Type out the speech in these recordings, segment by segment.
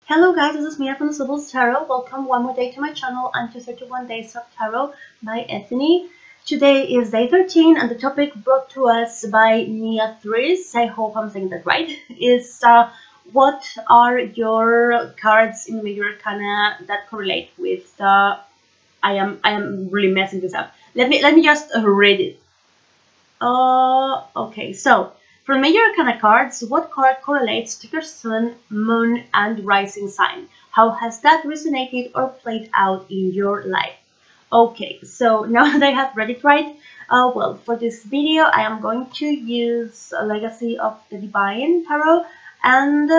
Hello guys, this is Mia from Sibyl's Tarot. Welcome one more day to my channel and to 31 Days of Tarot by Ethony. Today is day 13 and the topic brought to us by Mia 3, I hope I'm saying that right, is what are your cards in Major Arcana that correlate with I am really messing this up. Let me just read it. Okay, so for Major Arcana cards, what card correlates to your sun, moon, and rising sign? How has that resonated or played out in your life? Okay, so now that I have read it right, well, for this video, I am going to use a Legacy of the Divine Tarot, and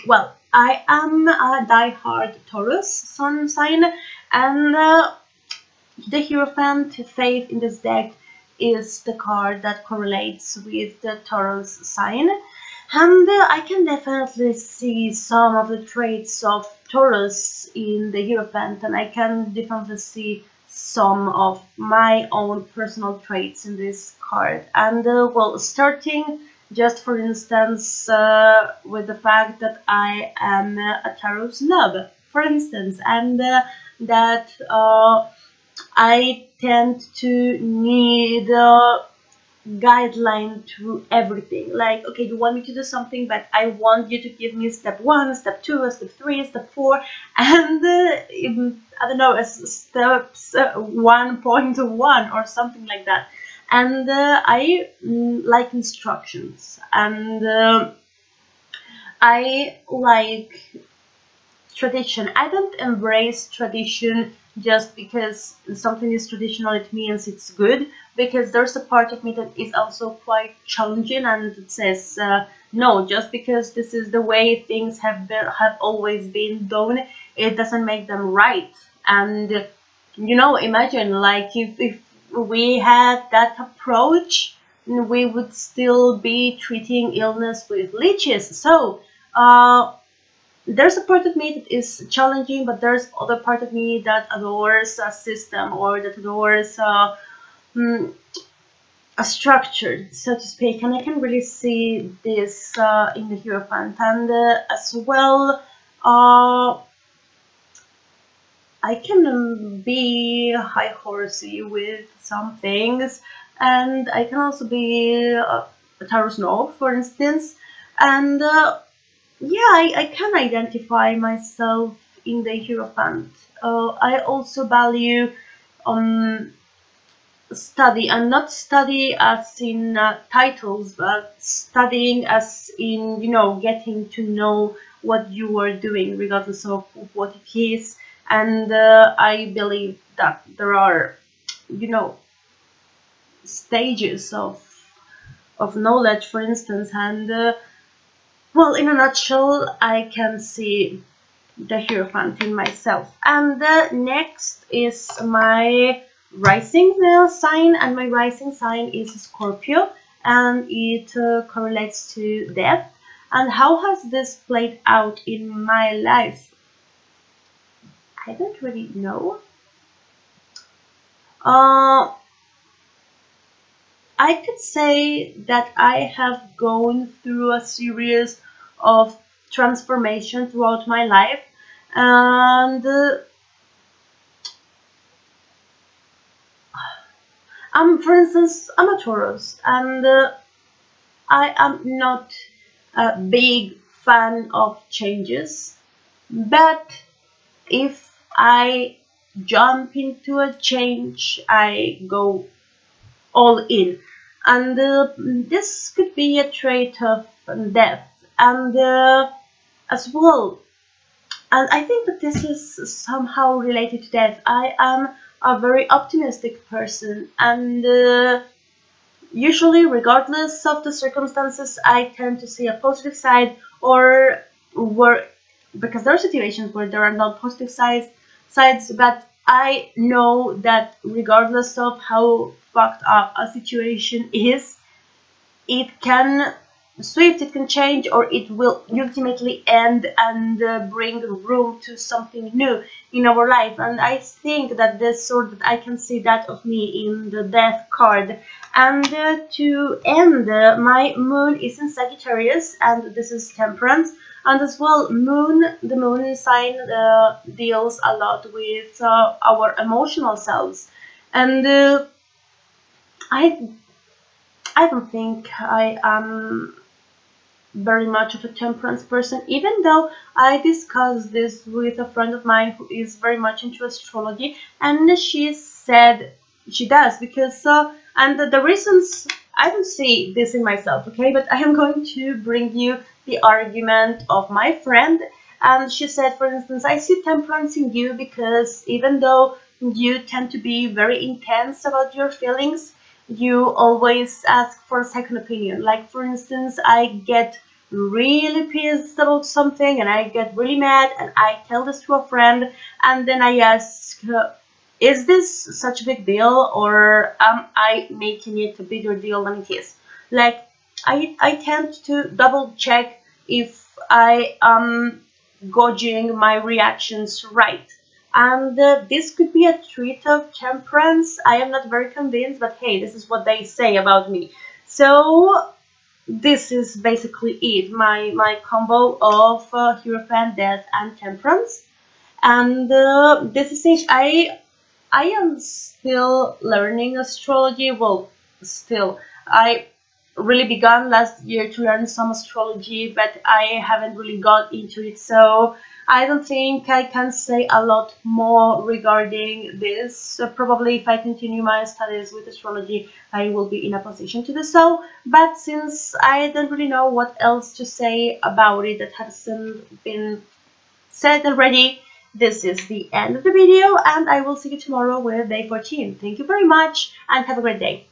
well, I am a die-hard Taurus sun sign, and the Hierophant, Faith, in this deck is the card that correlates with the Taurus sign, and I can definitely see some of the traits of Taurus in the Hierophant, and I can definitely see some of my own personal traits in this card. And well, starting just for instance with the fact that I am a tarot snob, for instance, and that I tend to need a guideline to everything. Like, okay, you want me to do something, but I want you to give me step 1, step 2, step 3, step 4, and I don't know, steps 1.1 or something like that. And I like instructions, and I like tradition. I don't embrace tradition just because something is traditional, it means it's good, because there's a part of me that is also quite challenging and it says no, just because this is the way things have always been done, it doesn't make them right. And you know, imagine like if we had that approach, we would still be treating illness with leeches. So there's a part of me that is challenging, but there's other part of me that adores a system, or that adores a structure, so to speak. And I can really see this in the Hierophant. And as well, I can be high horsey with some things, and I can also be a tarot snob, for instance. And yeah, I can identify myself in the Hierophant. I also value study, and not study as in titles, but studying as in, you know, getting to know what you are doing, regardless of what it is. And I believe that there are, you know, stages of knowledge, for instance, and well, in a nutshell, I can see the Hierophant in myself. And next is my rising sign, and my rising sign is Scorpio, and it correlates to death. And how has this played out in my life? I don't really know. I could say that I have gone through a series of transformation throughout my life, and for instance, I'm a Taurus, and I am not a big fan of changes, but if I jump into a change, I go all in. And this could be a trait of death, and as well, and I think that this is somehow related to death. I am a very optimistic person, and usually, regardless of the circumstances, I tend to see a positive side, or because there are situations where there are no positive sides, but I know that regardless of how fucked up a situation is, it can shift, it can change, or it will ultimately end and bring room to something new in our life. And I think that this sort of, I can see that of me in the death card. And to end, my moon is in Sagittarius, and this is Temperance. And as well, the moon sign deals a lot with our emotional selves. And I I don't think I am very much of a temperance person, even though I discussed this with a friend of mine who is very much into astrology, and she said she does because and the reasons, I don't see this in myself, okay, but I am going to bring you the argument of my friend. And she said, for instance, I see temperance in you because even though you tend to be very intense about your feelings, you always ask for a second opinion. Like, for instance, I get really pissed about something and I get really mad and I tell this to a friend, and then I ask, is this such a big deal, or am I making it a bigger deal than it is? Like, I tend to double check if I am gauging my reactions right. And this could be a trait of temperance. I am not very convinced, but hey, this is what they say about me. So this is basically it. My combo of Hierophant, Death, and Temperance. And this is it. I am still learning astrology. Well, still, I really began last year to learn some astrology, but I haven't really got into it. So I don't think I can say a lot more regarding this. So probably if I continue my studies with astrology, I will be in a position to do so. But since I don't really know what else to say about it that hasn't been said already, this is the end of the video, and I will see you tomorrow with day 14. Thank you very much and have a great day.